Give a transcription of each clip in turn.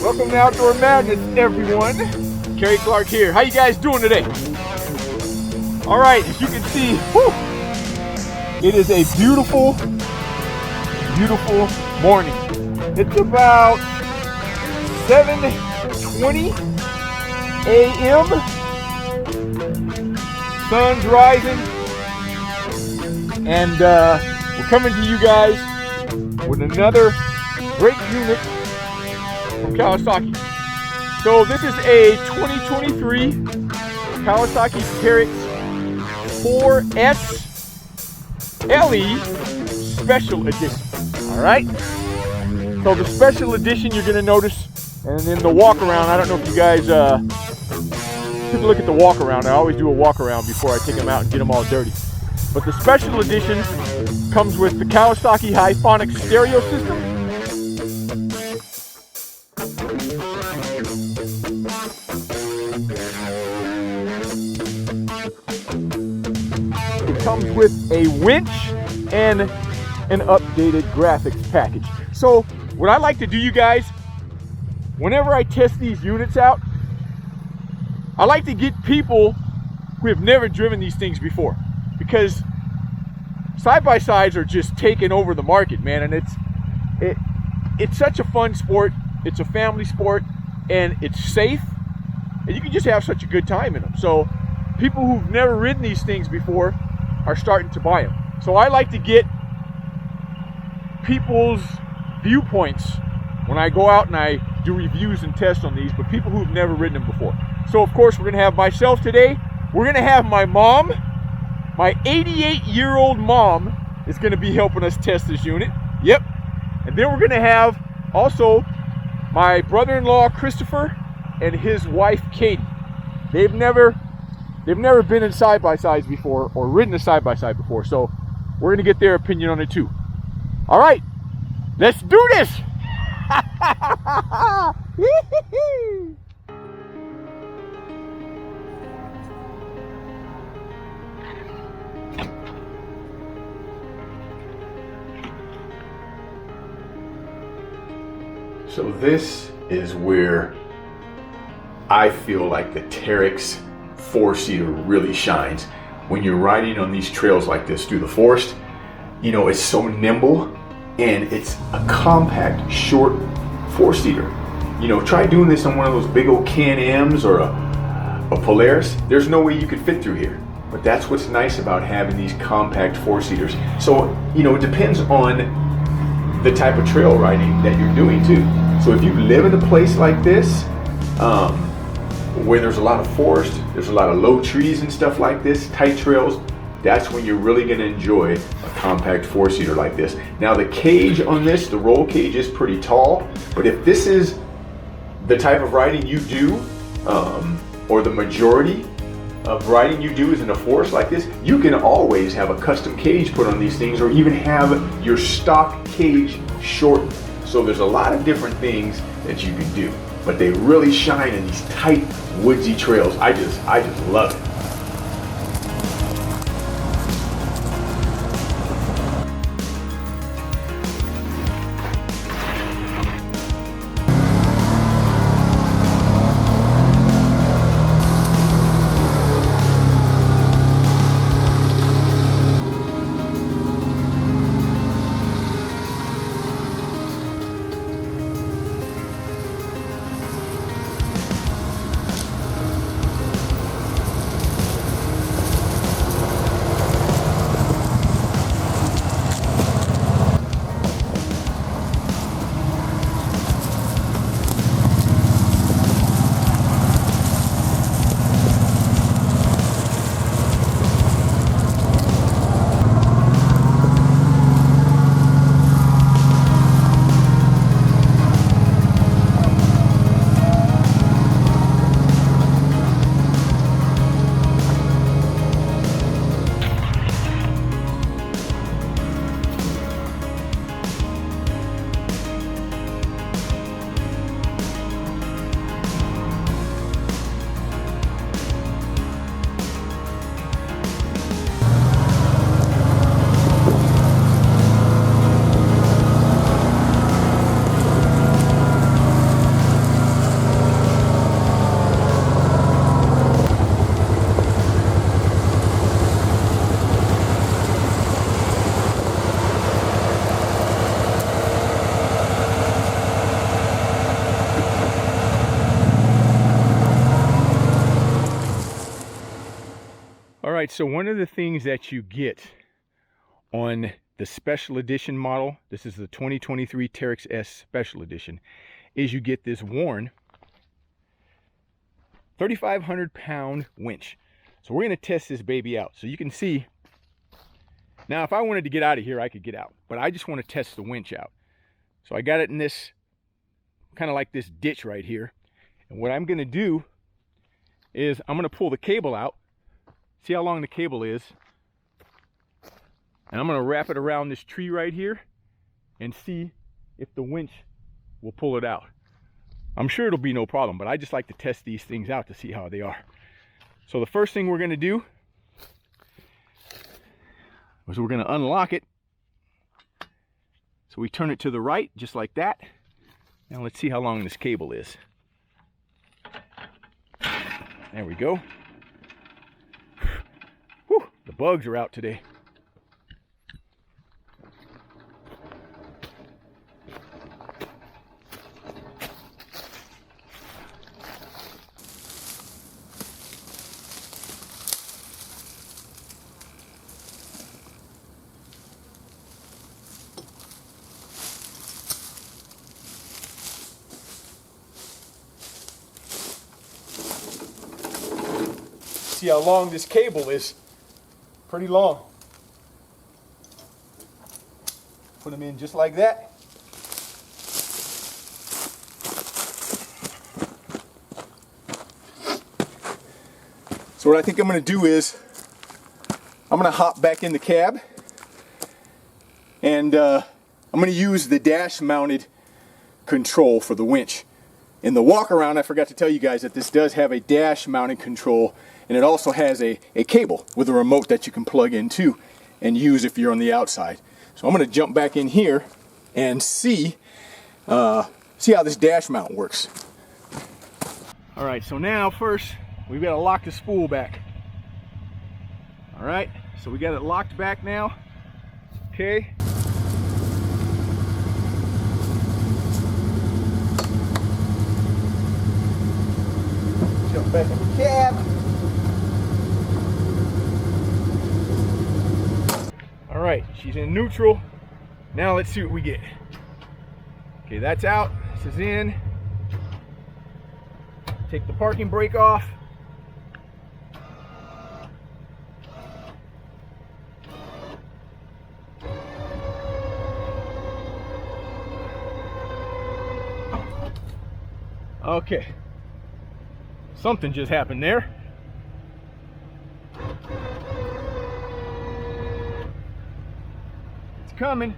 Welcome to Outdoor Madness, everyone. Kerry Clark here. How you guys doing today? All right, as you can see, whew, it is a beautiful, beautiful morning. It's about 7:20 a.m. Sun's rising, and we're coming to you guys with another great unit from Kawasaki. So this is a 2023 Kawasaki Teryx 4S LE Special Edition. All right. So the Special Edition you're gonna notice, and then the walk around. I don't know if you guys took a look at the walk around. I always do a walk around before I take them out and get them all dirty. But the Special Edition comes with the Kawasaki Hifonics stereo system. It comes with a winch and an updated graphics package. So what I like to do, you guys, whenever I test these units out, I like to get people who have never driven these things before, because side-by-sides are just taking over the market, man. And it's such a fun sport. It's a family sport, and it's safe, and you can just have such a good time in them. So people who've never ridden these things before are starting to buy them. So I like to get people's viewpoints when I go out and I do reviews and tests on these, but people who've never ridden them before. So of course we're gonna have myself today. We're gonna have my mom. My 88-year-old mom is gonna be helping us test this unit. Yep. And then we're gonna have also my brother-in-law Christopher and his wife Katie. They've never been in side-by-sides before or ridden a side-by-side before, so we're gonna get their opinion on it too. All right, let's do this. So this is where I feel like the Teryx 4-seater really shines. When you're riding on these trails like this through the forest, you know, it's so nimble, and it's a compact, short 4-seater. You know, try doing this on one of those big old Can-Ams or a Polaris. There's no way you could fit through here. But that's what's nice about having these compact 4-seaters. So, you know, it depends on the type of trail riding that you're doing too. So if you live in a place like this, where there's a lot of forest, there's a lot of low trees and stuff like this, tight trails, that's when you're really gonna enjoy a compact 4-seater like this. Now the cage on this, the roll cage, is pretty tall, but if this is the type of riding you do, or the majority of riding you do is in a forest like this, you can always have a custom cage put on these things, or even have your stock cage shortened. So there's a lot of different things that you can do, but they really shine in these tight, woodsy trails. I just love it. right, so one of the things that you get on the special edition model, this is the 2023 Teryx S Special Edition, is you get this worn 3,500 pound winch. So we're going to test this baby out so you can see. Now if I wanted to get out of here, I could get out, but I just want to test the winch out. So I got it in this kind of like this ditch right here, and what I'm going to do is I'm going to pull the cable out, see how long the cable is, and I'm going to wrap it around this tree right here and see if the winch will pull it out. I'm sure it'll be no problem, but I just like to test these things out to see how they are. So the first thing we're going to do is we're going to unlock it. So we turn it to the right, just like that. Now let's see how long this cable is. There we go. Whew, the bugs are out today. See how long this cable is. Pretty long. Put them in just like that. So what I think I'm going to do is I'm going to hop back in the cab, and I'm going to use the dash mounted control for the winch. In the walk around, I forgot to tell you guys that this does have a dash mounted control, and it also has a cable with a remote that you can plug in too and use if you're on the outside. So I'm going to jump back in here and see how this dash mount works. All right, so now first we've got to lock the spool back. All right, so we got it locked back now. Okay. Jump back in the cab. All right, she's in neutral. Now let's see what we get. Okay, that's out. This is in. Take the parking brake off. Okay. Something just happened there. It's coming.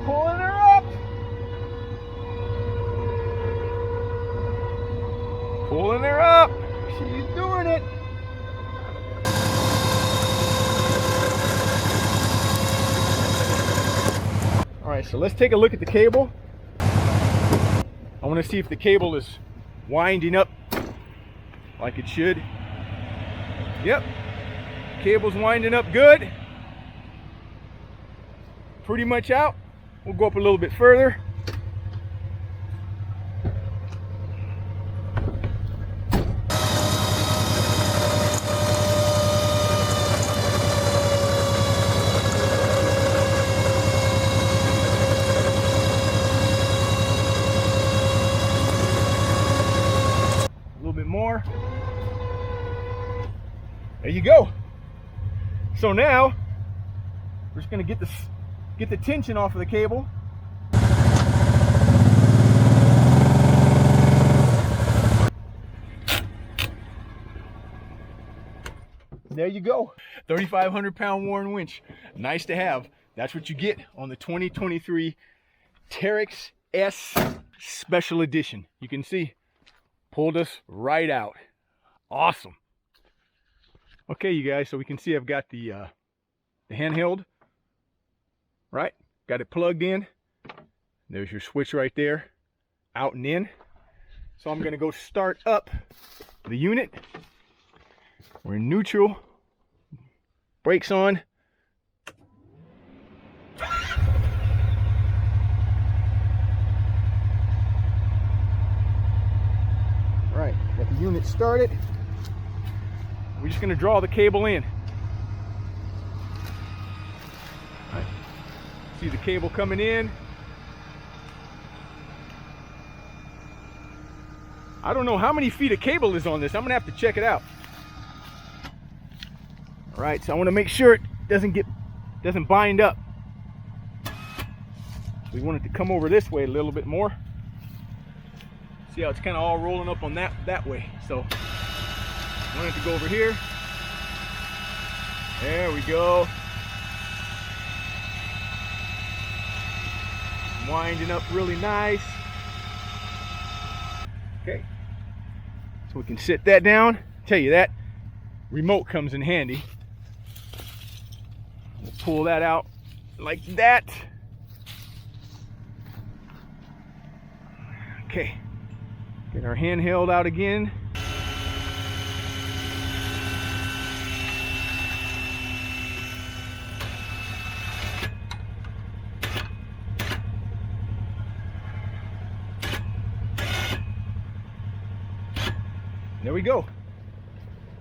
Pulling her up. Pulling her up. She's doing it. Alright, so let's take a look at the cable. I want to see if the cable is winding up like it should. Yep, cable's winding up good. Pretty much out. We'll go up a little bit further. More. There you go. So now we're just going to get the tension off of the cable. There you go. 3,500 pound worn winch. Nice to have. That's what you get on the 2023 Teryx S Special Edition. You can see pulled us right out. Awesome. Okay, you guys, so we can see I've got the handheld, right? Got it plugged in. There's your switch right there, out and in. So I'm going to go start up the unit. We're in neutral. Brakes on. right, got the unit started. We're just gonna draw the cable in. All right. See the cable coming in. I don't know how many feet of cable is on this. I'm gonna have to check it out. All right, so I want to make sure it doesn't bind up. We want it to come over this way a little bit more. See how it's kind of all rolling up on that way. So I want it to go over here. There we go. Winding up really nice. Okay, so we can sit that down. Tell you that remote comes in handy. We'll pull that out like that. Okay, get our handheld out again. There we go.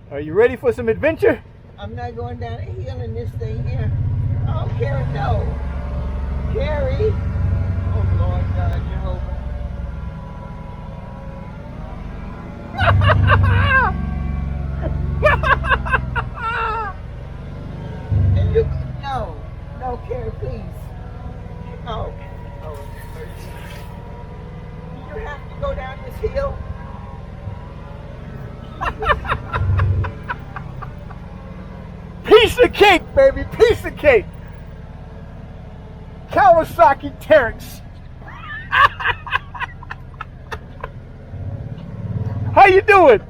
Are you ready for some adventure? I'm not going down a hill in this thing here. Oh, Carrie, no. Carrie. Oh, Lord God, Jehovah. And you, no, Carrie, please. Oh, mercy. Do you have to go down this hill? Piece of cake, baby, piece of cake. Kawasaki Teryx. How you doing?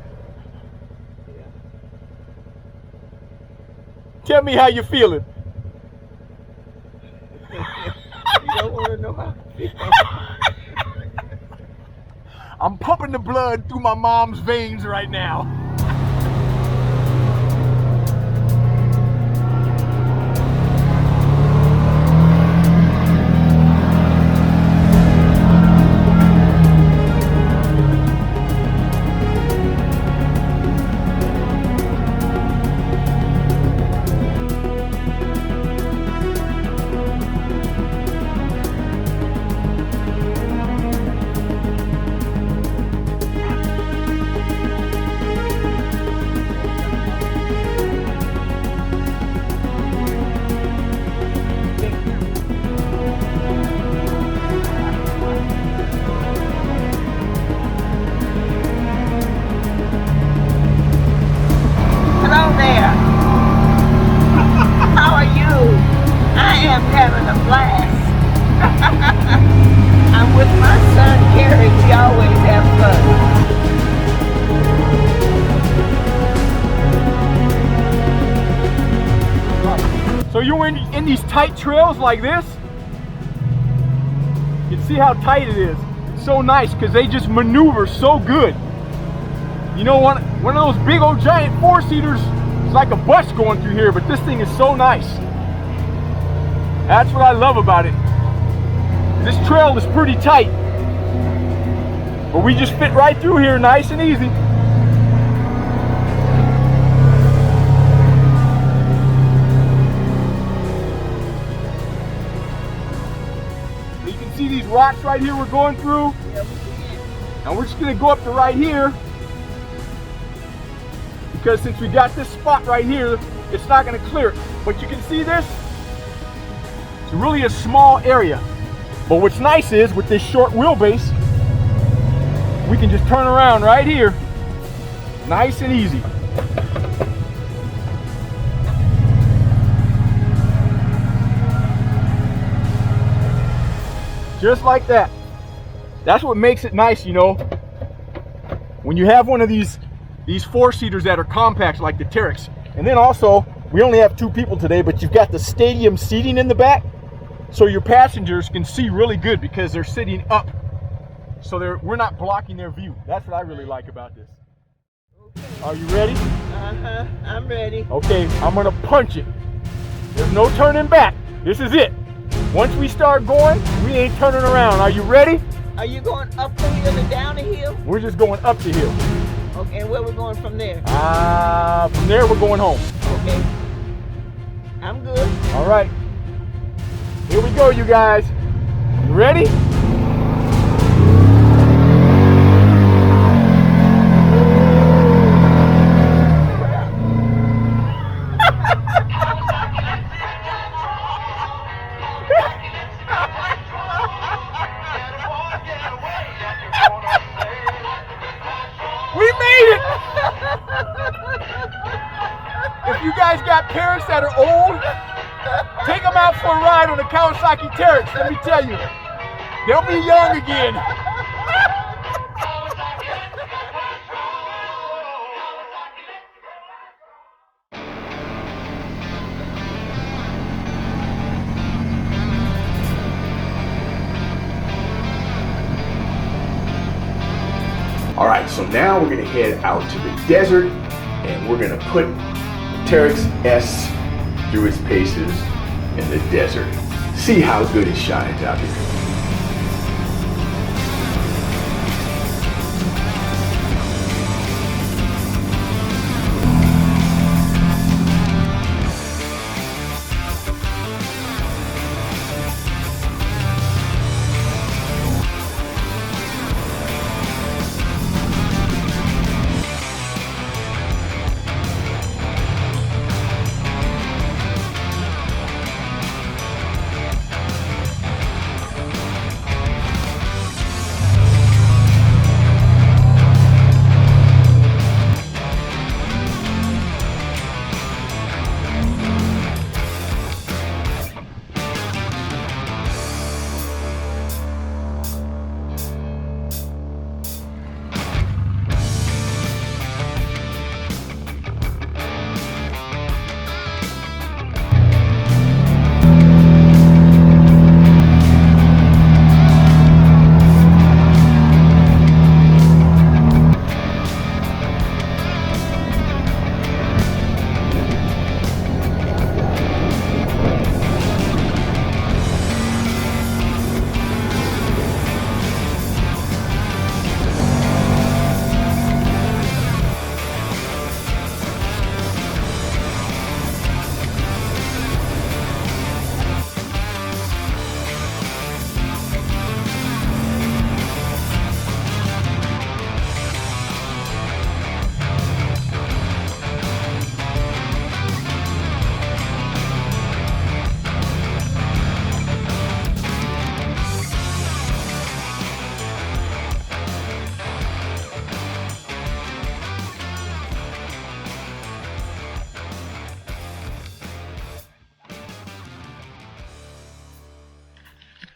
Tell me how you feeling. You don't want to know how I feel. I'm pumping the blood through my mom's veins right now. Hello there. How are you? I am having a blast. I'm with my son Kerry. We always have fun. So you're in these tight trails like this. You can see how tight it is. It's so nice because they just maneuver so good. You know, one of those big old giant four-seaters is like a bus going through here, but this thing is so nice. That's what I love about it. This trail is pretty tight, but we just fit right through here nice and easy. You can see these rocks right here we're going through. Now we're just going to go up to right here, because since we got this spot right here, it's not going to clear it. But you can see this, it's really a small area. But what's nice is with this short wheelbase, we can just turn around right here, nice and easy. Just like that. That's what makes it nice, you know. When you have one of these four-seaters that are compact like the Teryx. And then also, we only have 2 people today, but you've got the stadium seating in the back, so your passengers can see really good because they're sitting up, so we're not blocking their view. That's what I really like about this. Are you ready? Uh-huh, I'm ready. Okay, I'm gonna punch it. There's no turning back. This is it. Once we start going, we ain't turning around. Are you ready? Are you going up the hill and down the hill? We're just going up the hill. Okay, and where we going from there? From there, we're going home. Okay. I'm good. All right. Here we go, you guys. You ready? We made it! If you guys got parents that are old, take them out for a ride on a Kawasaki Teryx. Let me tell you, they'll be young again. All right, so now we're gonna head out to the desert and we're gonna put Teryx S through its paces in the desert. See how good it shines out here.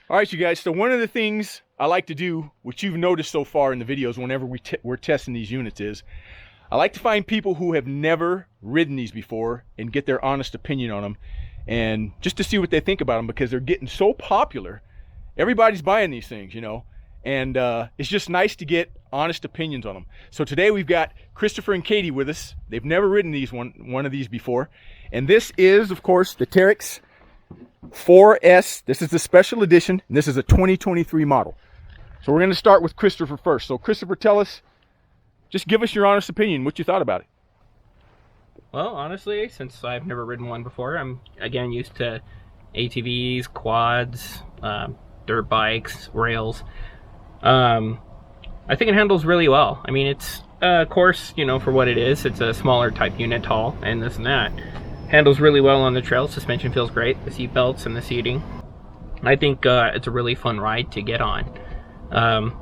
All right, you guys, so one of the things I like to do, which you've noticed so far in the videos whenever we're testing these units, is I like to find people who have never ridden these before and get their honest opinion on them, and just to see what they think about them, because they're getting so popular. Everybody's buying these things, you know, and it's just nice to get honest opinions on them. So today we've got Christopher and Katie with us. They've never ridden one of these before, and this is, of course, the Teryx 4S. This is the special edition, and this is a 2023 model. So we're going to start with Christopher first. So Christopher, tell us, just give us your honest opinion, what you thought about it. Well, honestly, since I've never ridden one before, I'm again used to ATVs, quads, dirt bikes, rails. I think it handles really well. I mean, it's of course, you know, for what it is, it's a smaller type unit, tall and this and that. Handles really well on the trail. Suspension feels great. The seat belts and the seating. I think it's a really fun ride to get on.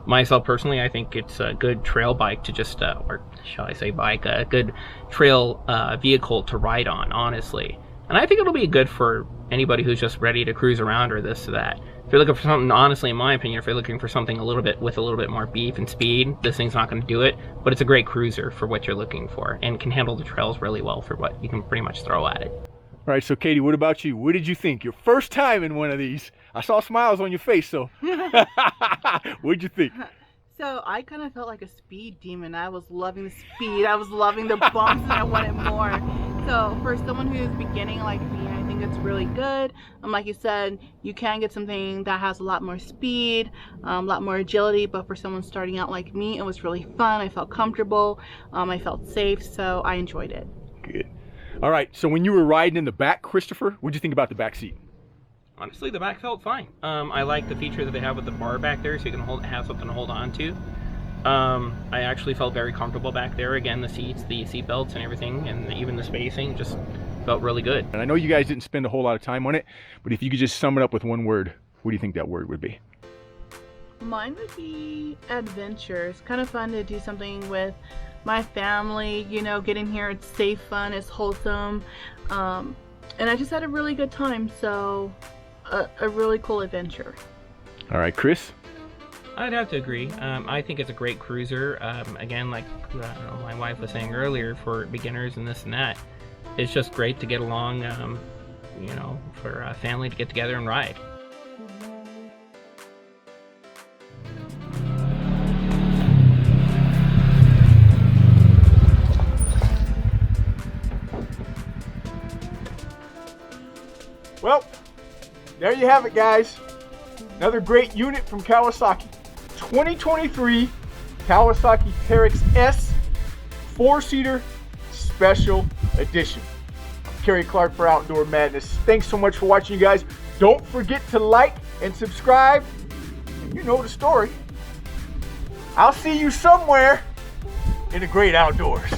Myself personally, I think it's a good trail bike to just, or shall I say bike, a good trail vehicle to ride on, honestly. And I think it'll be good for anybody who's just ready to cruise around or this or that. If you're looking for something, honestly, in my opinion, if you're looking for something with a little bit more beef and speed, this thing's not going to do it. But it's a great cruiser for what you're looking for, and can handle the trails really well for what you can pretty much throw at it. All right, so Katie, what about you? What did you think? Your first time in one of these. I saw smiles on your face, so what did you think? So I kind of felt like a speed demon. I was loving the speed. I was loving the bumps, and I wanted more. So for someone who's beginning like me, I think it's really good. Like you said, you can get something that has a lot more speed, a lot more agility, but for someone starting out like me, it was really fun. I felt comfortable, I felt safe, so I enjoyed it. Good. All right, so when you were riding in the back, Christopher, what'd you think about the back seat? Honestly, the back felt fine. I like the feature that they have with the bar back there, so you can have something to hold on to. I actually felt very comfortable back there. Again, the seats, the seat belts and everything, and even the spacing just felt really good. And I know you guys didn't spend a whole lot of time on it, but if you could just sum it up with one word, what do you think that word would be? Mine would be adventure. It's kind of fun to do something with my family, you know, get in here, it's safe, fun, it's wholesome, and I just had a really good time, so a really cool adventure. All right, Chris? I'd have to agree. I think it's a great cruiser. Again, like my wife was saying earlier, for beginners and this and that, it's just great to get along, you know, for a family to get together and ride. Well, there you have it, guys. Another great unit from Kawasaki. 2023 Kawasaki Teryx S 4-seater special edition. I'm Kerry Clark for Outdoor Madness. Thanks so much for watching, you guys. Don't forget to like and subscribe. And you know the story. I'll see you somewhere in the great outdoors.